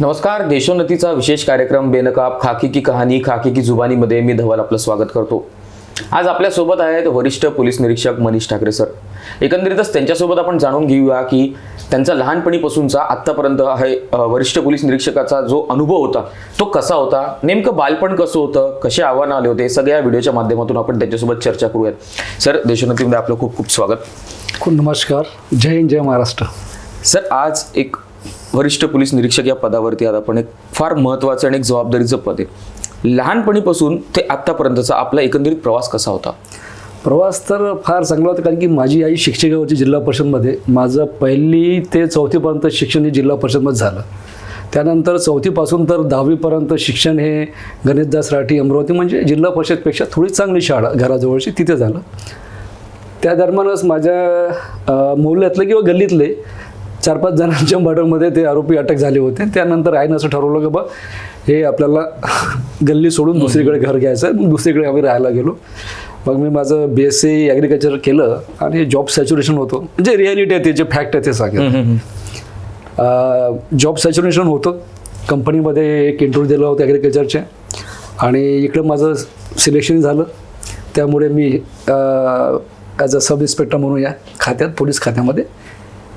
नमस्कार. देशोन्नतीचा विशेष कार्यक्रम बेनकाब खाकी की कहाणी खाकी की जुबानीमध्ये मी धवल आपलं स्वागत करतो. आज आपल्या सोबत आहेत वरिष्ठ पोलीस निरीक्षक मनीष ठाकरे सर. एकंदरीतच त्यांच्यासोबत आपण जाणून घेऊया की त्यांचा लहानपणीपासूनचा आत्तापर्यंत वरिष्ठ पोलीस निरीक्षकाचा जो अनुभव होता तो कसा होता, नेमकं बालपण कसं होतं, कसे आव्हानं आले होते, सगळ्या व्हिडिओच्या माध्यमातून आपण त्यांच्यासोबत चर्चा करूयात. सर, देशोन्नतीमध्ये आपलं खूप खूप स्वागत. खूप नमस्कार. जय हिंद, जय महाराष्ट्र. सर, आज एक वरिष्ठ पोलीस निरीक्षक या पदावरती आता आपण एक फार महत्त्वाचं आणि एक जबाबदारीचं पद आहे. लहानपणीपासून ते आत्तापर्यंतचा आपला एकंदरीत प्रवास कसा होता? प्रवास तर फार चांगला होता, कारण की माझी आई शिक्षिका होती जिल्हा परिषदमध्ये. माझं 1ली ते 4थीपर्यंत शिक्षण हे जिल्हा परिषदमध्ये झालं. त्यानंतर 4थीपासून तर 10वीपर्यंत शिक्षण हे गणेशदास राठी अमरावती, म्हणजे जिल्हा परिषदपेक्षा थोडी चांगली शाळा घराजवळची, तिथे झालं. त्या दरम्यानच माझ्या मोहल्ल्यातले किंवा गल्लीतले 4-5 जणांच्या मर्डरमध्ये ते आरोपी अटक झाले होते. त्यानंतर आईनं असं ठरवलं की बा हे आपल्याला गल्ली सोडून दुसरीकडे घर घ्यायचं. मग दुसरीकडे आम्ही राहायला गेलो. मग मी माझं BSc ॲग्रिकल्चर केलं आणि जॉब सॅच्युरेशन होतं, म्हणजे रिॲलिटी आहे, ते जे फॅक्ट आहे ते सांगेल. जॉब सॅच्युरेशन होतं. कंपनीमध्ये एक इंटरव्ह्यू दिला होता ॲग्रिकल्चरचे आणि इकडं माझं सिलेक्शन झालं. त्यामुळे मी ॲज अ सब इन्स्पेक्टर म्हणून या खात्यात, पोलीस खात्यामध्ये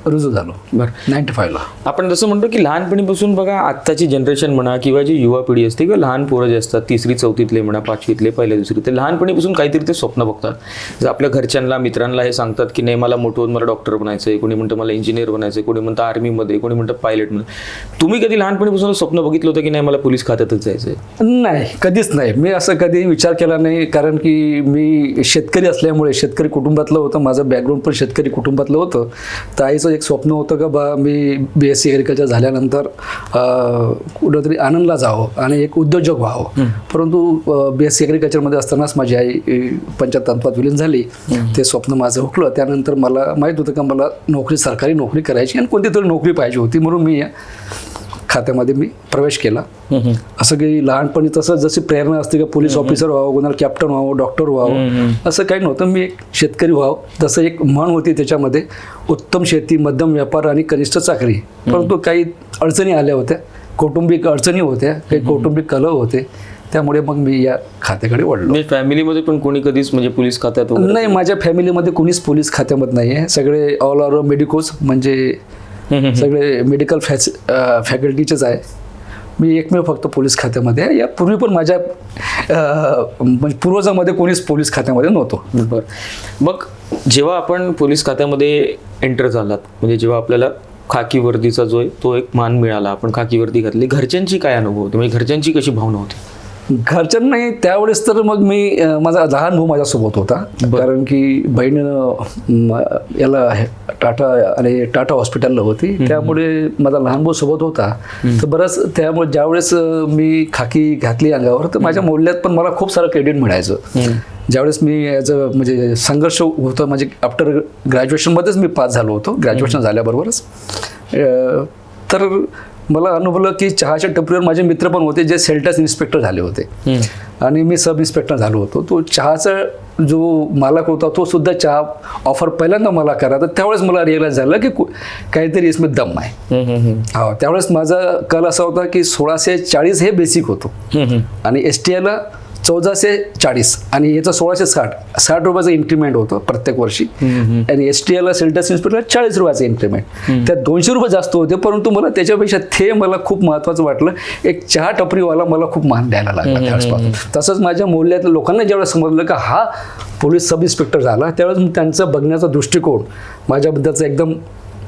रुजू झालो. बरं, 95ला. आपण जसं म्हणतो की लहानपणीपासून बघा आत्ताची जनरेशन म्हणा किंवा जी युवा पिढी असते किंवा लहान पोरं जे असतात 3री 4थीतले म्हणा, 5वीतले, 1ली 2री, ते लहानपणीपासून काहीतरी ते स्वप्न बघतात. जर आपल्या घरच्यांना मित्रांना हे सांगतात की नाही मला मोठं होऊन मला डॉक्टर बनायचं आहे, कोणी म्हणतं मला इंजिनियर बनायचं आहे, कोणी म्हणतं आर्मीमध्ये, कोणी म्हणतं पायलट म्हणून. तुम्ही कधी लहानपणीपासून स्वप्न बघितलं होतं की नाही मला पोलीस खात्यातच जायचं आहे? नाही, कधीच नाही. मी असं कधी विचार केला नाही, कारण की मी शेतकरी असल्यामुळे, शेतकरी कुटुंबातलं होतं, माझं बॅकग्राऊंड पण शेतकरी कुटुंबातलं होतं. तर आईचं एक स्वप्न होतं का बा मी BSc ॲग्रिकल्चर झाल्यानंतर कुठंतरी आनंदला जावं आणि एक उद्योजक व्हावं. परंतु BSc ॲग्रिकल्चरमध्ये असतानाच माझी आई पंचतत्वात विलीन झाली. ते स्वप्न माझं हुकलं. त्यानंतर मला माहीत होतं का मला नोकरी, सरकारी नोकरी करायची आणि कोणती तरी नोकरी पाहिजे होती, म्हणून मी या खात्यामध्ये मी प्रवेश केला. असं काही लहानपणी तसं जशी प्रेरणा असते का पोलीस ऑफिसर व्हावं, कोणाला कॅप्टन व्हावं, डॉक्टर व्हावं, असं काही नव्हतं. मी एक शेतकरी व्हावं, तसं एक म्हण होती त्याच्यामध्ये, उत्तम शेती, मध्यम व्यापार आणि कनिष्ठ चाकरी. परंतु काही अडचणी आल्या होत्या, कौटुंबिक अडचणी होत्या, काही कौटुंबिक कलह होते. त्यामुळे मग मी या खात्याकडे वळलो. फॅमिलीमध्ये पण कोणी कधीच म्हणजे पोलीस खात्यात? नाही, माझ्या फॅमिलीमध्ये कोणीच पोलीस खात्यामध्ये नाही आहे. सगळे ऑल आर मेडिकोज, म्हणजे सगळे मेडिकल फॅकल्टीचेच आहे. मी एकमेव फक्त पोलीस खात्यामध्ये आहे. यापूर्वी पण माझ्या म्हणजे पूर्वजामध्ये कोणीच पोलीस खात्यामध्ये नव्हतो. बरं, मग जेव्हा आपण पोलीस खात्यामध्ये एंटर झालात, म्हणजे जेव्हा आपल्याला खाकी वर्दीचा जो आहे तो एक मान मिळाला, आपण खाकी वर्दी घातली, घरच्यांची काय अनुभव होते, म्हणजे घरच्यांची कशी भावना होती? घरच्यांनाही त्यावेळेस तर मग मी, माझा लहान भाऊ माझ्यासोबत होता, कारण की बहीण याला टाटा हॉस्पिटलला होती. त्यामुळे माझा लहान भाऊ सोबत होता. तर बरंच त्यामुळे ज्यावेळेस मी खाकी घातली अंगावर, तर माझ्या मोहल्ल्यात पण मला खूप सारं क्रेडिट मिळायचं. ज्यावेळेस मी ॲज अ म्हणजे संघर्ष होतं, म्हणजे आफ्टर ग्रॅज्युएशनमध्येच मी पास झालो होतो. ग्रॅज्युएशन झाल्याबरोबरच तर मला अनुभवलं की चहाच्या टपरीवर माझे मित्र पण होते जे सेल्टस इन्स्पेक्टर झाले होते आणि मी सब इन्स्पेक्टर झालो होतो. तो चहाचा जो मालक होता तो सुद्धा चहा ऑफर पहिल्यांदा मला करा. तर त्यावेळेस मला रिअलाइज झालं की काहीतरी इसमें दम आहे. हो, त्यावेळेस माझा कल असा होता की 1640 हे बेसिक होतं आणि STIला 1440 आणि याचं 1660 रुपयाचं इन्क्रीमेंट होतं प्रत्येक वर्षी. आणि STIला सेल्टस इन्स्पेक्टरला 40 रुपयाचं इन्क्रीमेंट. त्यात 200 रुपये जास्त होते, परंतु मला त्याच्यापेक्षा ते मला खूप महत्त्वाचं वाटलं. एक चहा टपरीवाला मला खूप मान द्यायला लागला त्यावेळेस. तसंच माझ्या मोहल्ल्यातल्या लोकांना ज्यावेळेस समजलं का हा पोलीस सब इन्स्पेक्टर झाला, त्यावेळेस त्यांचा बघण्याचा दृष्टिकोन माझ्याबद्दलचा एकदम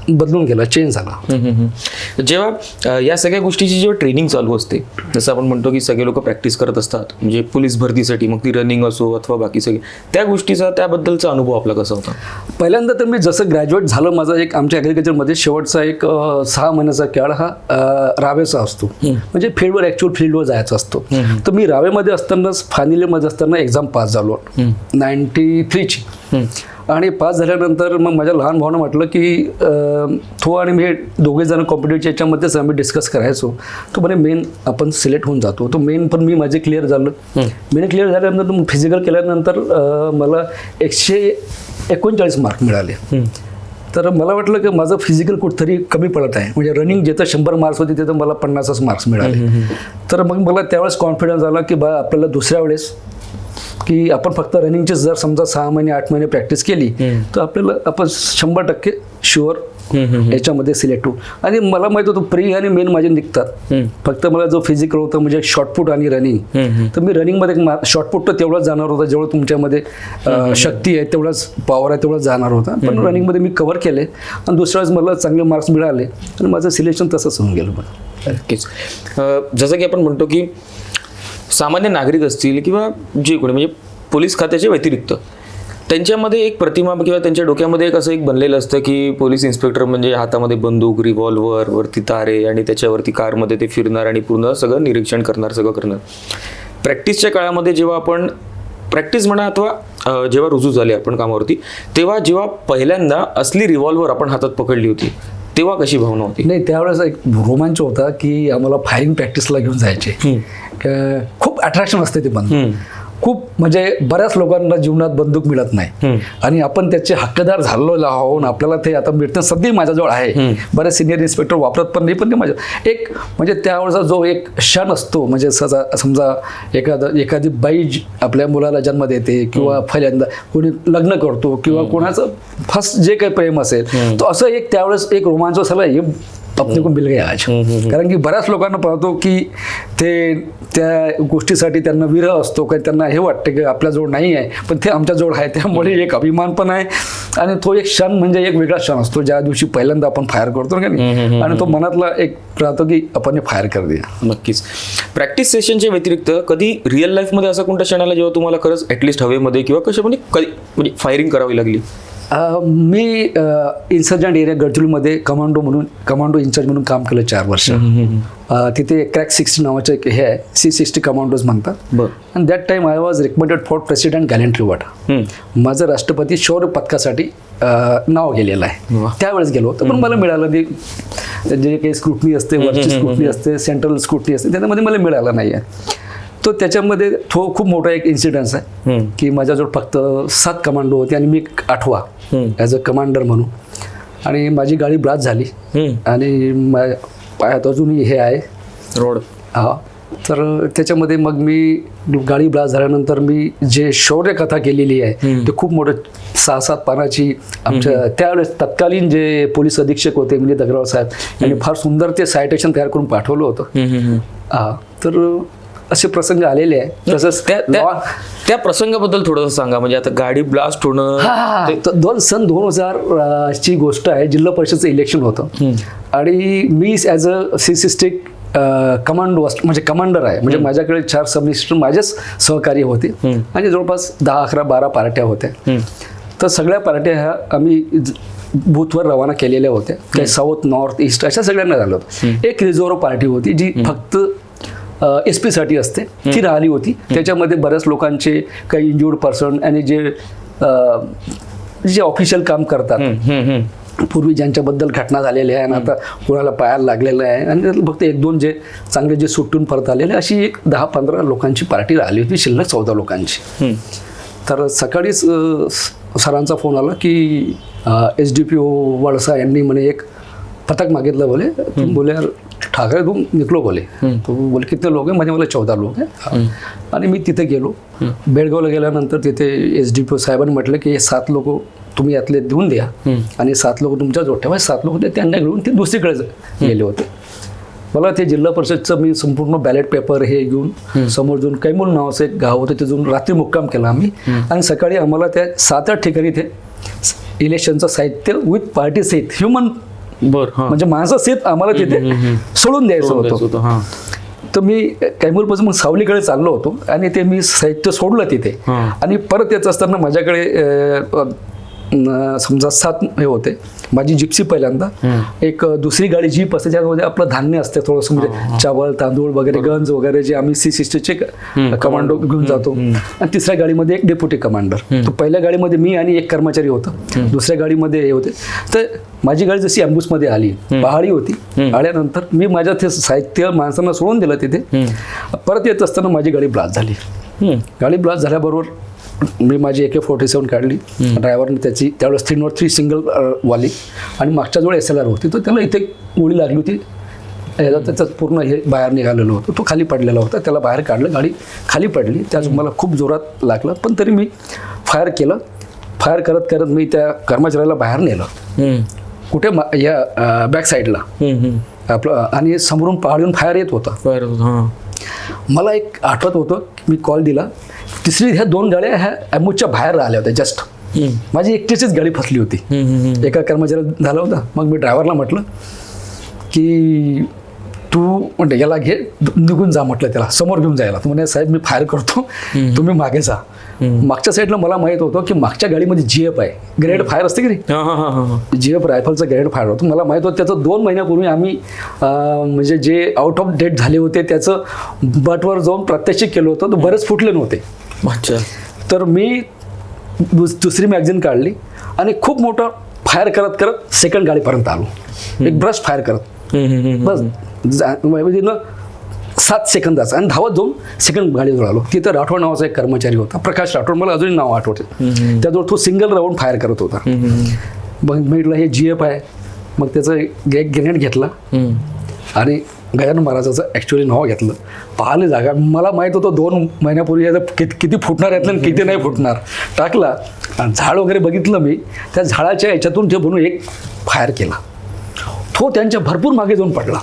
बदलून गेला, चेंज झाला. जेव्हा या सगळ्या गोष्टीची जेव्हा ट्रेनिंग चालू असते, जसं आपण म्हणतो की सगळे लोक प्रॅक्टिस करत असतात म्हणजे पोलीस भरतीसाठी, मग ती रनिंग असो अथवा बाकी सगळे, त्या गोष्टीचा त्याबद्दलचा अनुभव आपला कसा होता? पहिल्यांदा तर मी जसं ग्रॅज्युएट झालं, माझा एक आमच्या ॲग्रिकल्चरमध्ये शेवटचा एक 6 महिन्याचा काळ हा रावेचा असतो, म्हणजे फील्डवर, ॲक्च्युअल फील्डवर जायचा असतो. तर मी रावेमध्ये असतानाच, फायनलीमध्ये असताना एक्झाम पास झालो 93ची. आणि पास झाल्यानंतर मग माझ्या लहान भावानं म्हटलं की तो आणि मी दोघे जण कॉम्पिटेटिव्हच्या याच्यामध्येच आम्ही डिस्कस करायचो. तो म्हणे मेन आपण सिलेक्ट होऊन जातो. तो मेन पण मी माझे क्लिअर झालं. मेन क्लिअर झाल्यानंतर फिजिकल केल्यानंतर मला 139 मार्क मिळाले. तर मला वाटलं की माझं फिजिकल कुठंतरी कमी पडत आहे, म्हणजे रनिंग जिथं 100 मार्क्स होते तिथं मला 50च मार्क्स मिळाले. तर मग मला त्यावेळेस कॉन्फिडन्स आला की बा आपल्याला दुसऱ्या वेळेस की आपण फक्त रनिंगची जर समजा 6 महिने 8 महिने प्रॅक्टिस केली तर आपल्याला आपण 100% शुअर याच्यामध्ये सिलेक्ट होऊ. आणि मला माहित होतं प्री आणि मेन माझे निघतात, फक्त मला जो फिजिकल होतं म्हणजे शॉर्टपुट आणि रनिंग, तर मी रनिंगमध्ये शॉर्टपुट तर तेवढंच जाणार होता जेवढं तुमच्यामध्ये शक्ती आहे तेवढाच पॉवर आहे तेवढंच जाणार होता, पण रनिंगमध्ये मी कव्हर केले आणि दुसऱ्या वेळेस मला चांगले मार्क्स मिळाले आणि माझं सिलेक्शन तसंच होऊन गेलं. मला नक्कीच. जसं की आपण म्हणतो की सामान्य नागरिक असतील किंवा जे कोणी म्हणजे पोलीस खात्याच्या व्यतिरिक्त त्यांच्यामध्ये एक प्रतिमा किंवा त्यांच्या डोक्यामध्ये एक असं एक बनलेलं असतं की पोलीस इन्स्पेक्टर म्हणजे हातामध्ये बंदूक, रिव्हॉल्वर, वरती तारे आणि त्याच्यावरती कारमध्ये ते फिरणार आणि पूर्ण सगळं निरीक्षण करणार, सगळं करणार. प्रॅक्टिसच्या काळामध्ये जेव्हा आपण प्रॅक्टिस म्हणा अथवा जेव्हा रुजू झाले आपण कामावरती, तेव्हा जेव्हा पहिल्यांदा असली रिव्हॉल्वर आपण हातात पकडली होती तेव्हा कशी भावना होती? नाही, त्यावेळेस एक रोमांच होता की आम्हाला फायरिंग प्रॅक्टिसला घेऊन जायचे. खूप अट्रॅक्शन असते ते पण खूप, म्हणजे बऱ्याच लोकांना जीवनात बंदूक मिळत नाही आणि आपण त्याचे हक्कदार झालो आहोत, आपल्याला ते आता मिळतं. सध्या माझ्याजवळ आहे, बरेच सिनियर इन्स्पेक्टर वापरत पण नाही, पण ते माझ्या एक म्हणजे त्यावेळेचा जो एक क्षण असतो, म्हणजे समजा एखादी बाई आपल्या मुलाला जन्म देते किंवा पहिल्यांदा कोणी लग्न करतो किंवा कोणाचं फर्स्ट जे काही प्रेम असेल, तो असं एक त्यावेळेस एक रोमांच झाला. हे अपने को मिल गया आज. कारण की बऱ्याच लोकांना पाहतो की ते त्या गोष्टीसाठी त्यांना विरह असतो, काही त्यांना हे वाटतं की आपल्याजवळ नाही आहे, पण ते आमच्याजवळ आहे. त्यामुळे एक अभिमान पण आहे आणि तो एक क्षण म्हणजे एक वेगळा क्षण असतो ज्या दिवशी पहिल्यांदा आपण फायर करतो का नाही, आणि तो मनातला एक राहतो की आपण फायर कर दिया. नक्कीच. प्रॅक्टिस सेशनच्या व्यतिरिक्त कधी रिअल लाईफमध्ये असा कोणता क्षण आला जेव्हा तुम्हाला खरंच ॲटलिस्ट हवेमध्ये किंवा कशामध्ये कधी म्हणजे फायरिंग करावी लागली? मी इन्सर्जंट एरिया गडचिरोलीमध्ये कमांडो इन्चार्ज म्हणून काम केलं 4 वर्ष. तिथे क्रॅक 60 नावाचं एक हे आहे, C60 कमांडोज म्हणतात. आणि that time I was recommended for president gallantry award. माझं राष्ट्रपती शौर्य पदकासाठी नाव गेलेलं आहे. त्यावेळेस गेलो होतो, पण मला मिळालं नाही. जे काही स्क्रुटनी असते, वरची स्क्रुटनी असते, सेंट्रल स्क्रुटनी असते, त्याच्यामध्ये मला मिळालं नाही आहे. तो त्याच्यामध्ये खूप मोठा एक इन्सिडन्स आहे की माझ्याजवळ फक्त 7 कमांडो होते आणि मी 8वा ॲज अ कमांडर म्हणून, आणि माझी गाडी ब्लास्ट झाली आणि पायात अजूनही हे आहे रोड. तर त्याच्यामध्ये मग मी गाडी ब्लास्ट झाल्यानंतर मी जे शौर्य कथा केलेली आहे ते खूप मोठं 6-7 पानाची आमच्या त्यावेळेस तत्कालीन जे पोलीस अधीक्षक होते म्हणजे दगराव साहेब यांनी फार सुंदर ते सायटेशन तयार करून पाठवलं होतं. तर असे प्रसंग आलेले आहे. तसंच त्या प्रसंगाबद्दल थोडंसं सांगा. म्हणजे आता गाडी ब्लास्ट होणं सन 2000 ची गोष्ट आहे. जिल्हा परिषदचं इलेक्शन होतं आणि मी ॲज अ C60 कमांडो म्हणजे कमांडर आहे, म्हणजे माझ्याकडे 4 सब इन्स्पेक्टर माझेच सहकारी होते आणि जवळपास 10, 11, 12 पार्ट्या होत्या. तर सगळ्या पार्ट्या ह्या आम्ही बूथवर रवाना केलेल्या होत्या. काही साऊथ, नॉर्थ, ईस्ट अशा सगळ्यांना झालं होतं. एक रिझर्व्ह पार्टी होती जी फक्त SP साठी असते, ती राहिली होती. त्याच्यामध्ये बऱ्याच लोकांचे काही इंज्युर्ड पर्सन आणि जे ऑफिशियल काम करतात पूर्वी ज्यांच्याबद्दल घटना झालेल्या आहे आणि आता कोणाला पायाला लागलेलं आहे आणि फक्त 1-2 जे चांगले जे सुटून परत आलेले, अशी एक 10-15 लोकांची पार्टी राहिली होती, शिल्लक 14 लोकांची. तर सकाळीच सरांचा फोन आला की SDPO वळसा यांनी म्हणे एक पथक मागितलं. बोले यार ठाकरे तुम निकलो बोले. तो बोले कितने लोक आहे? म्हणजे मला 14 लोक आहे. आणि मी तिथे गेलो. बेळगावला गेल्यानंतर तिथे SDPO साहेबांनी म्हटलं की हे 7 लोक तुम्ही यातले देऊन द्या आणि 7 लोक तुमच्याजवळ ठेवा. 7 लोक त्यांना घेऊन ते दुसरीकडे गेले होते. मला ते जिल्हा परिषदचं मी संपूर्ण बॅलेट पेपर हे घेऊन समोर जाऊन कैमूल नावाचं एक गाव होतं, तिथून रात्री मुक्काम केला आम्ही आणि सकाळी आम्हाला त्या 7-8 ठिकाणी ते इलेक्शनचं साहित्य विथ पार्टी सहित ह्युमन म्हणजे माणसं सहित आम्हाला तिथे सोडून द्यायचं होतं. तर मी कैमूरपासून मग सावलीकडे चाललो होतो आणि ते मी साहित्य सोडलं तिथे आणि परत येत असताना माझ्याकडे समजा 7 हे होते. माझी जिप्सी पहिल्यांदा, एक दुसरी गाडी जीप असते ज्यामध्ये आपलं धान्य असते थोडंसं, म्हणजे चावल, तांदूळ वगैरे, गन्स वगैरे जे आम्ही C60चे कमांडो घेऊन जातो. आणि तिसऱ्या गाडीमध्ये एक डेप्युटी कमांडर. तर पहिल्या गाडीमध्ये मी आणि एक कर्मचारी होता, दुसऱ्या गाडीमध्ये हे होते. तर माझी गाडी जशी ॲम्ब्युसमध्ये आली, पहाडी होती, आल्यानंतर मी माझ्या ते साहित्य माणसांना सोडून दिलं तिथे. परत येत असताना माझी गाडी ब्लास्ट झाली. गाडी ब्लास्ट झाल्याबरोबर मी माझी AK-47 काढली, ड्रायव्हरने त्याची त्यावेळेस 303 सिंगल वाली आणि मागच्या जवळ SLR होती, तर त्याला इथे गोळी लागली होती. त्याचं पूर्ण हे बाहेर निघालेलं होतं, तो खाली पडलेला होता, त्याला बाहेर काढलं, गाडी खाली पडली, त्याच मला खूप जोरात लागलं, पण तरी मी फायर केलं. फायर करत करत मी त्या कर्मचाऱ्याला बाहेर नेलं, कुठे या बॅक साईडला आपलं, आणि समोरून पहाडून फायर येत होता. मला एक आठवत होतं, मी कॉल दिला, तिसरी ह्या 2 गाड्या ह्या ॲम्बुसच्या बाहेर आल्या होत्या जस्ट. माझी एकटीचीच गाडी फसली होती, एका कर्मचाऱ्याला झालं होतं. मग मी ड्रायव्हरला म्हटलं की तू म्हणजे याला घे, निघून जा म्हटलं, त्याला समोर घेऊन जायला. तो म्हणे साहेब मी फायर करतो, तुम्ही मागे जा. मागच्या साईडला मला माहीत होतं की मागच्या गाडीमध्ये GF आहे, ग्रेनेड फायर असते की नाही, GF रायफलचं ग्रेनेड फायर होतं. मला माहीत होतं त्याचं 2 महिन्यापूर्वी आम्ही म्हणजे जे आउट ऑफ डेट झाले होते त्याचं बटवर जाऊन प्रात्यक्षिक केलं होतं, तर बरेच फुटले नव्हते. अच्छा. तर मी दुसरी मॅगझिन काढली आणि खूप मोठं फायर करत करत सेकंड गाडीपर्यंत आलो, एक ब्रश फायर करत, बस 7 सेकंदाचा, आणि धावत जाऊन सेकंड गाडीवर आलो. तिथं राठोड नावाचा एक कर्मचारी होता, प्रकाश राठोड, मला अजूनही नाव आठवते. त्याजवळ तो सिंगल राऊंड फायर करत होता. मग म्हटलं हे GF आहे. मग त्याचं एक ग्रेनेड घेतला आणि गजानन महाराजाचं ॲक्च्युअली नाव घेतलं. पाहिलं जागा, मला माहीत होतं 2 महिन्यापूर्वी याचं किती फुटणार यातलं आणि किती नाही फुटणार. टाकला आणि झाड वगैरे बघितलं मी, त्या झाडाच्या याच्यातून ते बनवून एक फायर केला. तो त्यांच्या भरपूर मागे जाऊन पडला.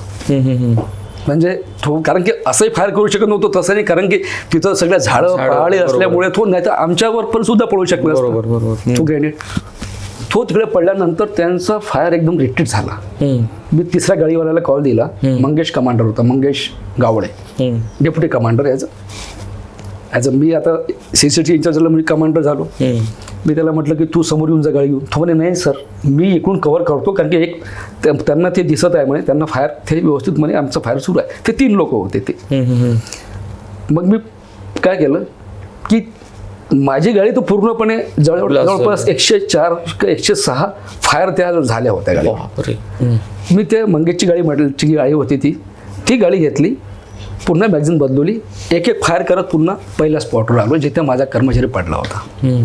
म्हणजे तो, कारण की असंही फायर करू शकत नव्हतं, तसं नाही, कारण की तिथं सगळ्या झाडं पहाडे असल्यामुळे तो, नाही तर आमच्यावर पण सुद्धा पडू शकला असता तो ग्रेनेड. तो तिकडे पडल्यानंतर त्यांचा फायर एकदम रिट्रीट झाला. मी तिसऱ्या गाडीवाल्याला कॉल दिला, मंगेश कमांडर होता, Mangesh Gawade, deputy commander as मी आता CCTV इंचार्जला मी कमांडर झालो. मी त्याला म्हटलं की तू समोर येऊन जा गाडी घेऊन. तो म्हणे नाही सर, मी इकडून कव्हर करतो, कारण की एक त्यांना ते दिसत आहे म्हणे, त्यांना फायर ते व्यवस्थित म्हणे आमचं फायर सुरू आहे. ते 3 लोक होते ते. मग मी काय केलं की माझी गाडी तर पूर्णपणे जवळपास 104 का 106 फायर त्या झाल्या होत्या गाडी. मी त्या मंगेशची गाडी मॉडेलची गाडी होती ती गाडी घेतली, पुन्हा मॅगझिन बदलवली, एक फायर करत पुन्हा पहिल्या स्पॉटवर आलो जिथे माझा कर्मचारी पडला होता.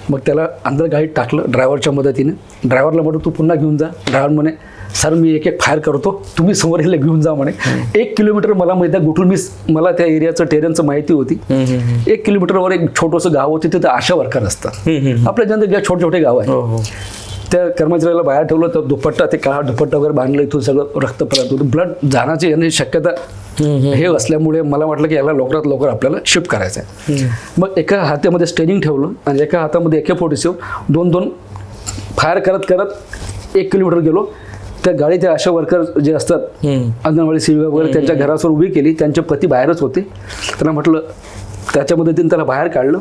मग त्याला अंदर गाडीत टाकलं ड्रायव्हरच्या मदतीने. ड्रायव्हरला म्हटलं तू पुन्हा घेऊन जा. ड्रायव्हर म्हणे सर मी एक फायर करतो, तुम्ही समोर यायला घेऊन जा म्हणे. 1 किलोमीटर मला माहिती आहे कुठून, मला त्या एरियाचं टेरेनचं माहिती होती. 1 किलोमीटरवर एक छोटंसं गाव होतं, तिथं आशा वर्कर असतात आपल्या जनते, छोटे छोटे गाव आहे. त्या कर्मचाऱ्याला बाहेर ठेवलं, तर दुपट्टा, ते काळा दुपट्टा वगैरे बांधलं, इथून सगळं रक्त पडत होतं, ब्लड जाण्याची याने शक्यता हे असल्यामुळे मला वाटलं की याला लवकरात लवकर आपल्याला शिफ्ट करायचं आहे. मग एका हातामध्ये स्टेरिंग ठेवलं आणि एका हातामध्ये AK-47, 2 फायर करत करत 1 किलोमीटर गेलो. त्या गाडी त्या आशा वर्कर जे असतात अंगणवाडी सेविका वगैरे, त्यांच्या घरासमोर उभी केली. त्यांचे पती बाहेरच होते. त्यांना म्हटलं, त्याच्या मदतीने त्याला बाहेर काढलं.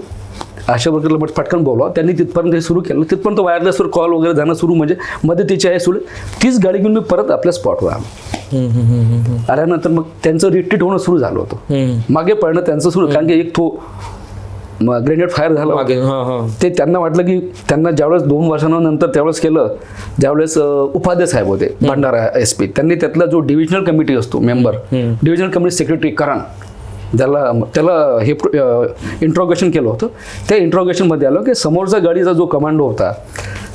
आशा वर्करला म्हटलं पटकन बोलवा. त्यांनी तिथपर्यंत हे सुरू केलं. तिथपर्यंत वायरलेसवर कॉल वगैरे जाणं सुरू, म्हणजे मदतीची आहे सुरू. तीच गाडी घेऊन मी परत आपल्या स्पॉटवर आलो. आल्यानंतर मग त्यांचं रिट्रीट होणं सुरू झालं होतं, मागे पडणं त्यांचं सुरू, कारण की एक तो ग्रेनेड फायर झाला. ते त्यांना वाटलं की त्यांना ज्यावेळेस 2 वर्षांनंतर त्यावेळेस केलं, ज्यावेळेस उपाध्याय साहेब होते भंडारा SP, त्यांनी त्यातला जो डिव्हिजनल कमिटी असतो मेंबर, डिव्हिजनल कमिटी सेक्रेटरी करण, त्याला हे इंट्रोगेशन केलं होतं. त्या इंट्रोगेशनमध्ये आलं की समोरचा गाडीचा जो कमांडो होता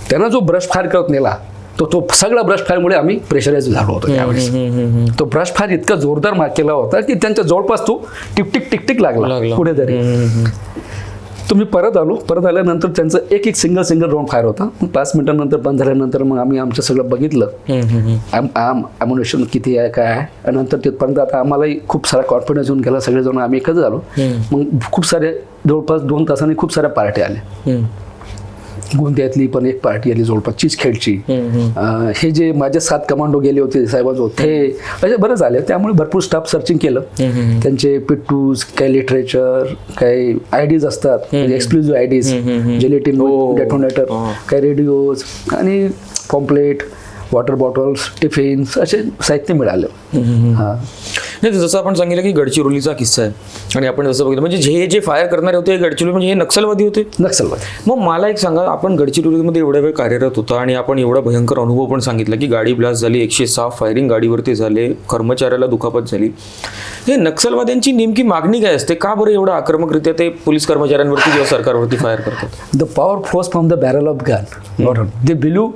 त्यानं जो ब्रश फायर करत नेला, तो सगळा ब्रश फायरमुळे आम्ही प्रेशराईज झालो होतो त्यावेळेस. तो ब्रश फायर इतका जोरदार केला होता की त्यांच्या जवळपास तो टिकटिक लागला कुठेतरी. तो मी परत आलो. परत आल्यानंतर त्यांचं एक सिंगल राऊंड फायर होता. 5 मिनिटांनंतर बंद झाल्यानंतर मग आम्ही आमचं सगळं बघितलं, ॲम्युनिशन किती आहे काय आहे. आणि नंतर तिथपर्यंत आता आम्हालाही खूप सारा कॉन्फिडन्स येऊन गेला, सगळेजण आम्ही एकच झालो. मग खूप सारे जवळपास 2 तासांनी खूप साऱ्या पार्ट्या आल्या. गोंदियातली पण एक पार्टी आली, जवळपास चिचखेडची. हे जे माझे 7 कमांडो गेले होते साहेबांसोबत, ते असे बरेच आले. त्यामुळे भरपूर स्टाफ सर्चिंग केलं. त्यांचे पिट्टूज, काही लिटरेचर, काही IDs असतात, एक्सक्लुझिव्ह IDs, जिलेटिन डेटोनेटर, काही रेडिओज आणि पॉम्पलेट, वॉटर बॉटल्स, टिफिन्स असे साहित्य मिळालं. हां, नाही तर जसं आपण सांगितलं की गडचिरोलीचा किस्सा आहे आणि आपण जसं बघितलं म्हणजे जे फायर करणारे होते हे गडचिरोली म्हणजे हे नक्षलवादी होते. नक्षलवादी. मग मला एक सांगा, आपण गडचिरोलीमध्ये एवढ्या वेळ कार्यरत होता आणि आपण एवढा भयंकर अनुभव पण सांगितला की गाडी ब्लास्ट झाली, 106 फायरिंग गाडीवरती झाले, कर्मचाऱ्याला दुखापत झाली. हे नक्षलवाद्यांची नेमकी मागणी काय असते? का बरं एवढं आक्रमकरित्या ते पोलीस कर्मचाऱ्यांवरती किंवा सरकारवरती फायर करतात? The power flows from the barrel of gun, not on they believe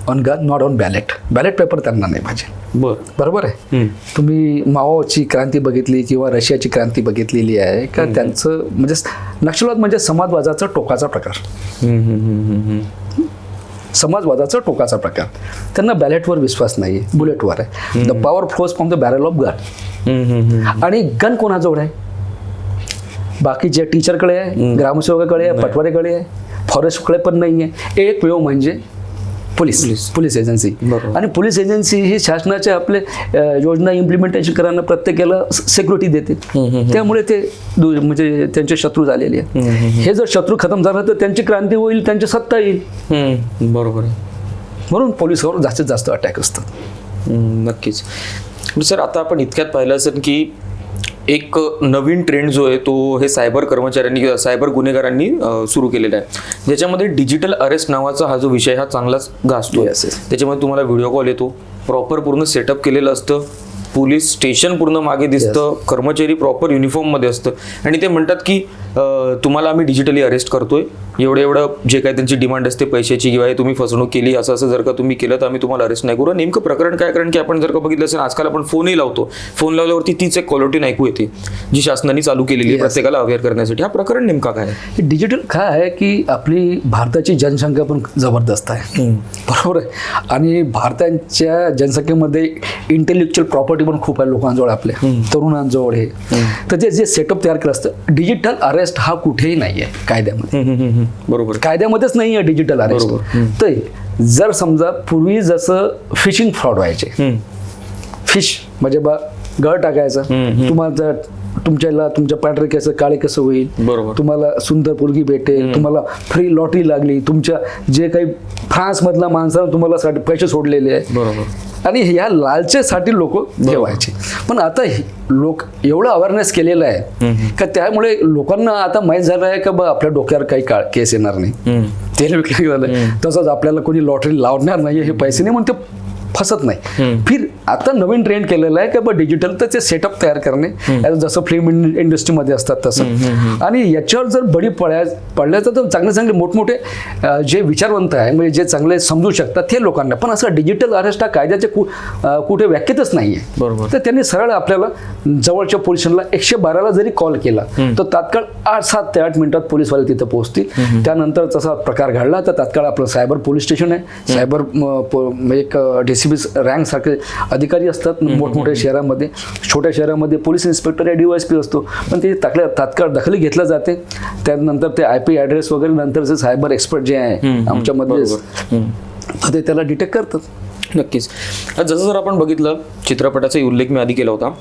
on gun, not on ballot. Ballot paper त्यांना नाही पाहिजे. बरोबर आहे. तुम्ही माओची क्रांती बघितली किंवा रशियाची क्रांती बघितलेली आहे का? त्यांचं म्हणजे नक्षलवाद म्हणजे समाजवादाचा टोकाचा प्रकार. समाजवादाचा टोकाचा प्रकार. त्यांना बॅलेटवर विश्वास नाही आहे, बुलेटवर आहे. The power flows from the barrel of gun. आणि गन कोणाजवळ आहे? बाकीच्या टीचरकडे आहे, ग्रामसेवकाकडे आहे, पटवारीकडे आहे, फॉरेस्टकडे पण नाही आहे. एकमेव म्हणजे पोलीस एजन्सी. आणि पोलीस एजन्सी ही शासनाच्या आपले योजना इम्प्लिमेंटेशन करायला प्रत्येकाला सिक्युरिटी देते. त्यामुळे ते म्हणजे त्यांचे शत्रू झालेले आहेत. हे जर शत्रू खतम झाला तर त्यांची क्रांती होईल, त्यांची सत्ता येईल. बरोबर आहे. म्हणून पोलिसावर जास्तीत जास्त अटॅक असतात. नक्कीच. सर आता आपण इतक्यात पाहिलं असेल की एक नवीन ट्रेंड जो आहे तो हे सायबर कर्मचाऱ्यांनी, सायबर गुन्हेगारांनी सुरू केलेला आहे, ज्याच्यामध्ये डिजिटल अरेस्ट नावाचा हा जो विषय हा चांगलाच गाजतो. त्याच्यामध्ये तुम्हाला व्हिडिओ कॉल येतो, प्रॉपर पूर्ण सेटअप केलेलं असतं, पोलीस स्टेशन पूर्ण मागे दिसतं, कर्मचारी प्रॉपर युनिफॉर्ममध्ये असतं आणि ते म्हणतात की तुम्हाला आम्ही डिजिटली अरेस्ट करतोय, एवढं जे काही त्यांची डिमांड असते पैशाची किंवा हे तुम्ही फसवणूक केली असं जर का तुम्ही केलं तर आम्ही तुम्हाला अरेस्ट नाही करू. नेमकं प्रकरण काय? कारण की आपण जर का बघितलं असेल आजकाल आपण फोनही लावतो, फोन लावल्यावरती तीच एक कॉलरट्यून ऐकू येते जी शासनाने चालू केलेली आहे प्रत्येकाला अवेअर करण्यासाठी. हा प्रकरण नेमका काय आहे? डिजिटल काय आहे की आपली भारताची जनसंख्या पण जबरदस्त आहे, बरोबर आहे. आणि भारताच्या जनसंख्येमध्ये इंटेलेक्च्युअल प्रॉपर्टी पण खूप आहे लोकांजवळ, आपल्या तरुणांजवळ. हे तर जे सेटअप तयार केलं असतं, डिजिटल अरेस्ट हा कुठेही नाही आहे कायद्यामध्ये. बरोबर, कायद्यामध्येच नाही आहे डिजिटल अरेस्ट. तर जर समजा पूर्वी जसं फिशिंग फ्रॉड व्हायचे, फिश म्हणजे बा गळ टाकायचं, तुम्हाला तुमच्या पांढरे केस काळे कसं होईल, तुम्हाला सुंदर मुलगी भेटेल, तुम्हाला फ्री लॉटरी लागली, तुमच्या जे काही फ्रान्स मधला माणसाला तुम्हाला पैसे सोडलेले आहे. आणि ह्या लालचेसाठी लोक ठेवायचे. पण आता लोक एवढं अवेअरनेस केलेलं आहे का त्यामुळे लोकांना आता माहीत झालं आहे का बा आपल्या डोक्यावर काही केस येणार नाही, तेल विकलं झालं. तसंच आपल्याला कोणी लॉटरी लावणार नाही, हे पैसे नाही म्हणून ते फसत नाही. फिर आता नवीन ट्रेंड केलेला आहे की बा डिजिटल तर ते सेटअप तयार करणे, जसं फिल्म इंडस्ट्रीमध्ये असतात तसं. आणि याच्यावर जर बळी पडल्याचं तर चांगले मोठमोठे जे विचारवंत आहे म्हणजे जे चांगले समजू शकतात ते लोकांना. पण असं डिजिटल अरेस्ट हा कायद्याचे कुठे व्याख्येतच नाही आहे. तर त्यांनी सरळ आपल्याला जवळच्या पोलिसांना 112ला जरी कॉल केला तर तात्काळ 7 ते 8 मिनिटात पोलीसवाले तिथं पोहोचतील. त्यानंतर तसा प्रकार घडला तर तात्काळ आपलं सायबर पोलीस स्टेशन आहे, सायबर एक DCP रँक सारखे अधिकारी असतात मोठमोठ्या शहरामध्ये. छोट्या शहरामध्ये पोलीस इन्स्पेक्टर या DYSP असतो, पण ते तात्काळ दखल घेतल्या जाते. त्यानंतर ते IP ॲड्रेस वगैरे नंतरचे सायबर एक्सपर्ट जे आहे आमच्यामध्ये ते त्याला डिटेक्ट करतात. नक्कीच. जसं जर आपण बघितलं चित्रपटाचा उल्लेख मी आधी केला होता,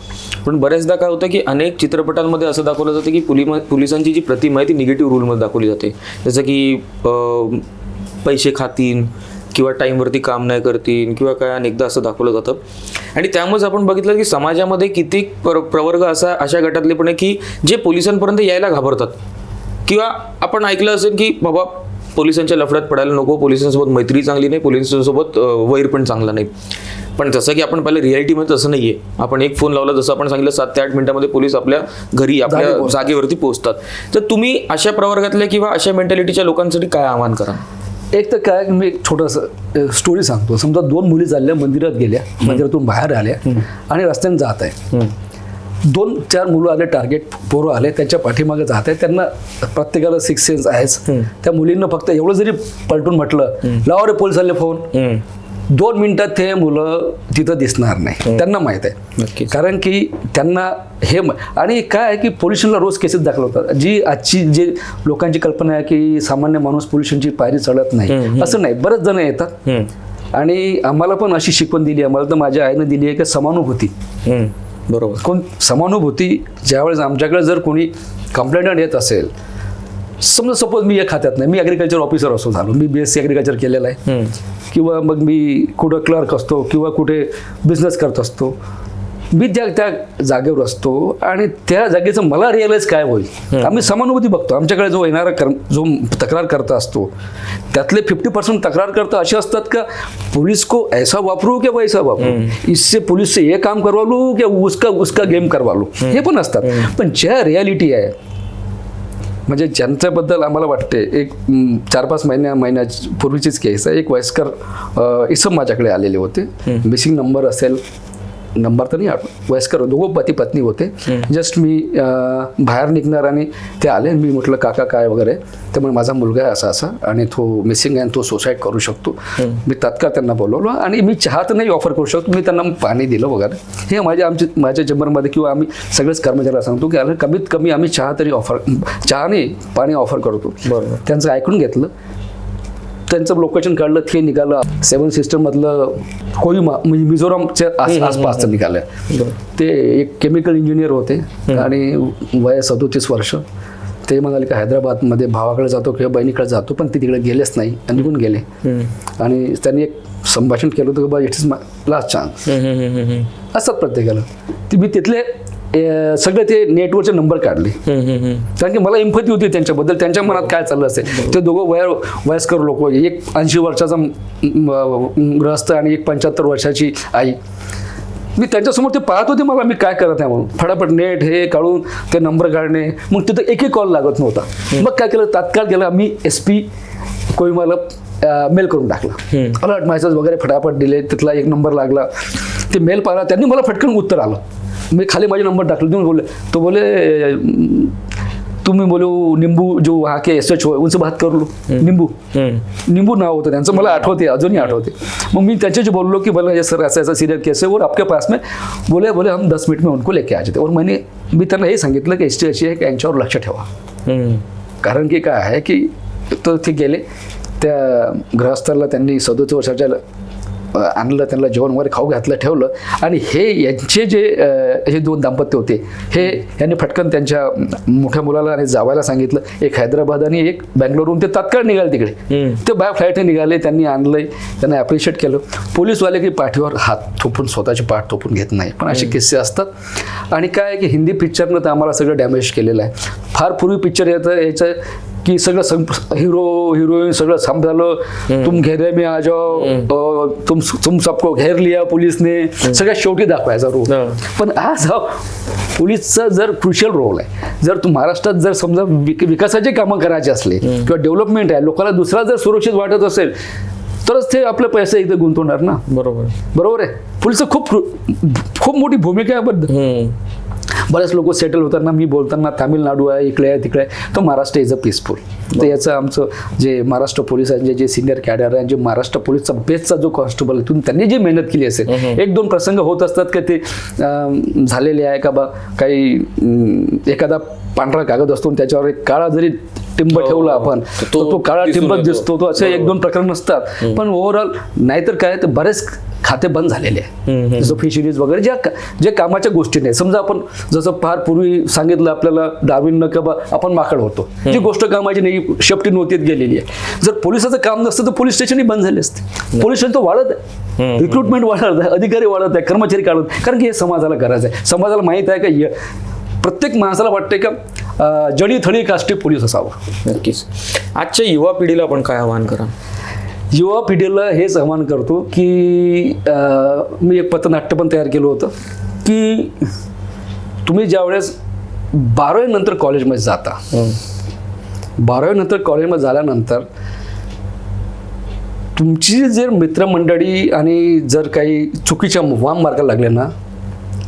पण बऱ्याचदा काय होतं की अनेक चित्रपटांमध्ये असं दाखवलं जातं की पोलिसांची जी प्रतिमा आहे ती निगेटिव्ह रूलमध्ये दाखवली जाते, जसं की पैसे खातीन किंवा टाईमवरती काम नाही करतील किंवा काय अनेकदा असं दाखवलं जातं. आणि त्यामुळेच आपण बघितलं की समाजामध्ये किती प्रवर्ग अशा गटातले पण आहे की जे पोलिसांपर्यंत यायला घाबरतात. किंवा आपण ऐकलं असेल की बाबा पोलिसांच्या लफड्यात पडायला नको, पोलिसांसोबत मैत्री चांगली नाही, पोलिसांसोबत वैर पण चांगला नाही. पण जसं की आपण पाहिलं रियालिटीमध्ये तसं नाही आहे. आपण एक फोन लावला, जसं आपण सांगितलं 7 ते 8 मिनिटामध्ये पोलीस आपल्या घरी आपल्या जागेवरती पोहोचतात. तर तुम्ही अशा प्रवर्गातल्या किंवा अशा मेंटॅलिटीच्या लोकांसाठी काय आवाहन करा? एक तर काय, मी एक छोटंसं स्टोरी सांगतो. समजा 2 मुली चालल्या, मंदिरात गेल्या, मंदिरातून बाहेर आल्या आणि रस्त्याने जात आहे. 2-4 मुलं आले, टार्गेट पोरं आले, त्यांच्या पाठीमागे जात आहे. त्यांना प्रत्येकाला 6 सेन्स आहेच. त्या मुलींना फक्त एवढं जरी पलटून म्हटलं लावा रे पोलिसांना फोन, 2 मिनिटात ते मुलं तिथं दिसणार नाही. त्यांना माहीत आहे, कारण की त्यांना हे आणि काय आहे की पोलिसांना रोज केसेस दाखल होतात. जी आजची जे लोकांची कल्पना आहे की सामान्य माणूस पोलिसांची पायरी चढत नाही, असं नाही. बरेच जण येतात आणि आम्हाला पण अशी शिकवण दिली, आम्हाला तर माझ्या आईनं दिली आहे की समानुभूती. बरोबर. समानुभूती ज्यावेळेस आमच्याकडे जर कोणी कंप्लेंट येत असेल समजा सपोज मी या खात्यात नाही, मी ॲग्रिकल्चर ऑफिसर असो झालो, मी BSc ॲग्रिकल्चर केलेलं आहे, किंवा मग मी कुठं क्लर्क असतो किंवा कुठे बिझनेस करत असतो, मी त्या जागेवर असतो आणि त्या जागेचं मला रिअलाइज काय होईल. आम्ही समानुभूती बघतो. आमच्याकडे जो येणारा जो तक्रार करता असतो त्यातले 50% तक्रार करता असे असतात का पुलिस को ऐसा वापरू क्या वैसा वापरू, इससे पुलिस से ये काम करवा लू क्या उसका गेम करवा लू, हे पण असतात. पण ज्या रियालिटी आहे म्हणजे ज्यांच्याबद्दल आम्हाला वाटते, एक 4-5 महिन्या पूर्वीचीच केस आहे. एक वयस्कर इसम माझ्याकडे आलेले होते. मिसिंग नंबर असेल, नंबर तर नाही आठवत, वयस्कर दोघं पती पत्नी होते. जस्ट मी बाहेर निघणार आणि ते आले. मी म्हटलं काका काय वगैरे, त्यामुळे माझा मुलगा आहे असा असा आणि तो मिसिंग आहे आणि तो सुसाईड करू शकतो. मी तात्काळ त्यांना बोलवलं आणि मी चहा तर नाही ऑफर करू शकतो, मी त्यांना पाणी दिलं वगैरे. हे माझ्या चेंबरमध्ये किंवा आम्ही सगळेच कर्मचाऱ्याला सांगतो की अरे कमीत कमी आम्ही चहा नाही पाणी ऑफर करतो. बरोबर. त्यांचं त्यांचं ऐकून घेतलं, त्यांचं लोकेशन काढलं, ते निघालं 7 सिस्टममधलं कोहिमा म्हणजे मिझोरामच्या आसपासचं निघालं. ते एक केमिकल इंजिनियर होते आणि वय 37 वर्ष. ते म्हणाले की हैदराबादमध्ये भावाकडे जातो किंवा बहिणीकडे जातो, पण ते तिकडे गेलेच नाही आणि निघून गेले. आणि त्यांनी एक संभाषण केलं होतं की बा it is my last chance. असतात प्रत्येकाला. मी तिथले सगळे ते नेटवरचे नंबर काढले, कारण की मला इम्पती होती त्यांच्याबद्दल, त्यांच्या मनात काय चाललं असेल. ते दोघं वयस्कर लोक, एक 80 वर्षाचा ग्रस्त आणि एक 75 वर्षाची आई. मी त्यांच्यासमोर ते पाहत होते, मला मी काय करत आहे म्हणून फटाफट नेट हे काढून ते नंबर काढणे. मग तिथं एकही कॉल लागत नव्हता. मग काय केलं, तात्काळ गेलं मी SP कोहिमाला मेल करून टाकला, अलर्ट मेसेज वगैरे फटाफट दिले. तिथला एक नंबर लागला, ते मेल पाहिला, त्यांनी मला फटकन उत्तर आलं. मी खाली माझे नंबर टाकले, तुम्ही बोले तो बोले तुम्ही बोलो निंबू जो वहाँ के SH हो उनसे बात कर लो. निंबू नाव होतं त्यांचं, मला आठवते, अजूनही आठवते. मग मी त्यांच्याशी बोललो की बोला सर ऐसा ऐसा सीरियल केस है और आपके पास में बोले हम 10 मिनट में उनको लेके आ जाते. और मी त्यांना हे सांगितलं की ST अशी आहे की यांच्यावर लक्ष ठेवा. कारण की काय आहे की तो ते गेले, त्या गृहस्थाला त्यांनी 37 वर्षाच्या आणलं, त्यांना जेवण वगैरे खाऊ घातलं, ठेवलं. आणि हे यांचे जे हे 2 दाम्पत्य होते, हे यांनी फटकन त्यांच्या मोठ्या मुलाला आणि जावायला सांगितलं. एक हैदराबाद आणि एक बँगलोरहून ते तात्काळ निघाले तिकडे. ते बाय फ्लाईटने निघाले, त्यांनी आणलंय, त्यांना ॲप्रिशिएट केलं. पोलीसवाले की पाठीवर हात थोपून स्वतःची पाठ थोपून घेत नाही, पण असे किस्से असतात. आणि काय की हिंदी पिक्चरनं तर आम्हाला सगळं डॅमेज केलेलं आहे. फार पूर्वी पिक्चर यायचं की सगळं हिरो हिरोईन सगळं सांभाळलं, तुम घेरे में आ जाओ, तुम सबको घेर लिया पुलिसने, सगळ्यात शेवटी दाखवायचा रोल. पण आज हा पोलीसचा जर क्रुशियल रोल आहे. जर महाराष्ट्रात जर समजा विकासाचे कामं करायचे असले किंवा डेव्हलपमेंट आहे, लोकांना दुसरा जर सुरक्षित वाटत असेल तरच ते आपले पैसे इथे गुंतवणार ना. बरोबर आहे. पोलीसचं खूप मोठी भूमिका आहे. बद्दल बरेच लोक सेटल होताना मी बोलताना तामिळनाडू आहे, इकडे आहे, तिकडे आहे, तर महाराष्ट्र इज अ पीसफुल. तर याचं आमचं जे महाराष्ट्र पोलिसांचे जे सिनियर कॅडर आहे, जे महाराष्ट्र पोलीसचा बेसचा जो कॉन्स्टेबल आहे, त्यांनी जी मेहनत केली असेल, 1-2 प्रसंग होत असतात का ते झालेले आहे का बा, काही एखादा पांढरा कागद असतो त्याच्यावर एक काळा जरी टिंब ठेवला आपण तो काळा टिंबच दिसतो. तो असे 1-2 प्रकरण असतात. पण ओव्हरऑल नाहीतर काय, तर बरेच खाते बंद झालेले आहे. जसं फिशरीज वगैरे जे कामाच्या गोष्टी नाही. समजा आपण जसं फार पूर्वी सांगितलं आपल्याला डार्विननं की बा आपण माकड होतो, जी गोष्ट कामाची नाही, शेपटी नव्हतीत गेलेली आहे. जर पोलिसाचं काम नसतं तर पोलीस स्टेशनही बंद झाले असते. पोलीस स्टेशन तो वाढत आहे, रिक्रुटमेंट वाढत आहे, अधिकारी वाढत आहे, कर्मचारी काढत, कारण की हे समाजाला गरज आहे. समाजाला माहीत आहे का प्रत्येक माणसाला वाटते का जडी थडी काष्टी पोलीस असावं. नक्कीच. आजच्या युवा पिढीला आपण काय आवाहन करा? युवा पिढीला हेच आवाहन करतो की मी एक पथनाट्य पण तयार केलं होतं की तुम्ही ज्यावेळेस 12वी नंतर कॉलेजमध्ये जाता, 12वी नंतर कॉलेजमध्ये झाल्यानंतर तुमची जर मित्रमंडळी आणि जर काही चुकीच्या वाम मार्गाला लागले ना,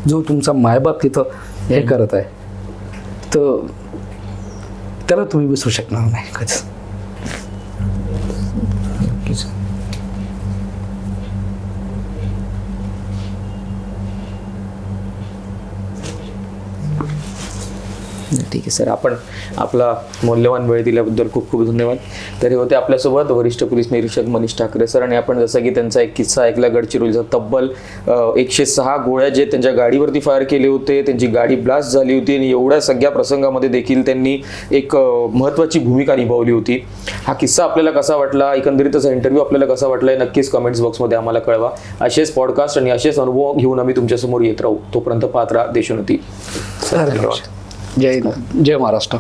जो तुमचा मायबाप तिथं हे करत आहे, तर त्याला तुम्ही विसरू शकणार नाही कधीच. ठीक आहे सर, आपण आपला मौल्यवान वेळ दिल्याबद्दल खूप खूप धन्यवाद. तर हे होते आपल्यासोबत वरिष्ठ पोलीस निरीक्षक मनीष ठाकरे सर. आणि आपण जसं की त्यांचा एक किस्सा ऐकला गडचिरोलीचा, तब्बल 106 गोळ्या जे त्यांच्या गाडीवरती फायर केले होते, त्यांची गाडी ब्लास्ट झाली होती आणि एवढ्या सगळ्या प्रसंगामध्ये देखील त्यांनी एक महत्त्वाची भूमिका निभावली होती. हा किस्सा आपल्याला कसा वाटला, एकंदरीतच इंटरव्ह्यू आपल्याला कसा वाटला, नक्कीच कमेंट्स बॉक्समध्ये आम्हाला कळवा. असेच पॉडकास्ट आणि असेच अनुभव घेऊन आम्ही तुमच्यासमोर येत राहू. तोपर्यंत पाहत राहा देशोन्नती. धन्यवाद. जय हिंद, जय महाराष्ट्र.